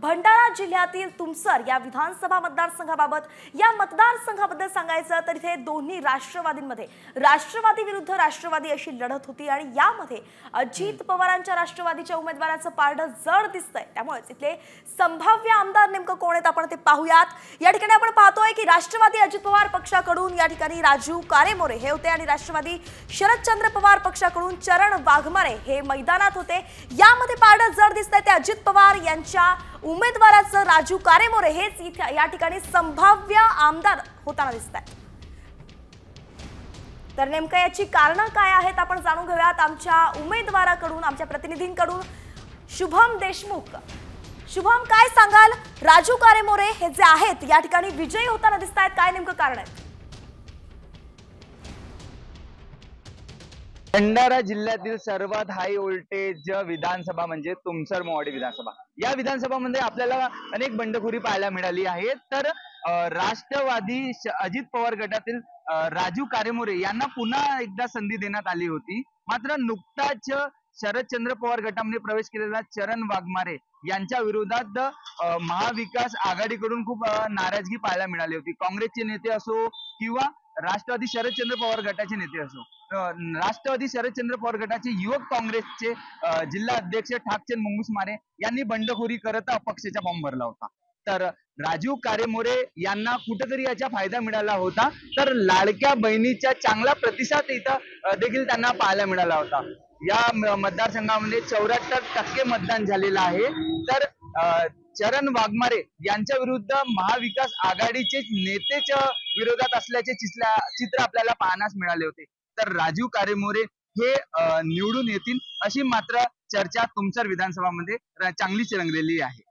भंडारा जिल्ह्यातील तुमसर या विधानसभा मतदारसंघाबाबत या मतदारसंघाबद्दल सांगायचं तर इथे दोन्ही राष्ट्रवादींमध्ये राष्ट्रवादी विरुद्ध राष्ट्रवादी अशी लढत होती आणि यामध्ये अजित पवारांच्या राष्ट्रवादीच्या उमेदवाराचं पारडं जड दिसतंय। त्यामुळे इथले संभाव्य आमदार नेमकं कोण आहेत आपण ते पाहूयात। या ठिकाणी आपण पाहतोय की राष्ट्रवादी अजित पवार पक्षाकडून या ठिकाणी राजू कारेमोरे हे होते आणि राष्ट्रवादी शरदचंद्र पवार पक्षाकडून चरण वाघमारे हे मैदानात होते। यामध्ये पारडं जड दिसतंय ते अजित पवार यांच्या उमेदवाराचं राजू कारेमोरे हेच इथे या ठिकाणी संभाव्य आमदार होताना दिसतात। तर नेमकं याची कारणं काय आहेत आपण जाणून घेऊयात आमच्या उमेदवाराकडून, आमच्या प्रतिनिधींकडून। शुभम देशमुख, शुभम काय सांगाल, राजू कारेमोरे हे जे आहेत या ठिकाणी विजयी होताना दिसतात, काय नेमकं कारण आहे? भंडारा जिल्ह्यातील सर्वात हाय व्होल्टेज विधानसभा म्हणजे तुमसर मोहाडी विधानसभा। या विधानसभामध्ये आपल्याला अनेक बंडखोरी पाहायला मिळाली आहे। तर राष्ट्रवादी अजित पवार गटातील राजू कारेमोरे यांना पुन्हा एकदा संधी देण्यात आली होती। मात्र नुकताच शरदचंद्र पवार गटामध्ये प्रवेश केलेला चरण वाघमारे यांच्या विरोधात महाविकास आघाडीकडून खूप नाराजगी पाहायला मिळाली होती। काँग्रेसचे नेते असो किंवा राष्ट्रवादी शरदचंद्र पवार गटाचे नेते असो, राष्ट्रवादी शरदचंद्र पवार गटाचे युवक काँग्रेसचे जिल्हा अध्यक्ष ठाकचंद मुंगूसमारे यांनी बंडखोरी करत अपक्षाचा फॉर्म भरला होता। तर राजू कारेमोरे यांना कुठेतरी याचा फायदा मिळाला होता। तर लाडक्या बहिणीचा चांगला प्रतिसाद इथं देखील त्यांना पाहायला मिळाला होता। या मतदारसंघामध्ये 74% मतदान झालेलं आहे। तर चरण वाघमारे यांच्या विरुद्ध महाविकास आघाडीचे नेतेच विरोधात असल्याचे चित्र आपल्याला पाहण्यास मिळाले होते। तर राजू कारेमोरे हे निवडून येतील अशी मात्र चर्चा तुमसर विधानसभामध्ये चांगलीच रंगलेली आहे।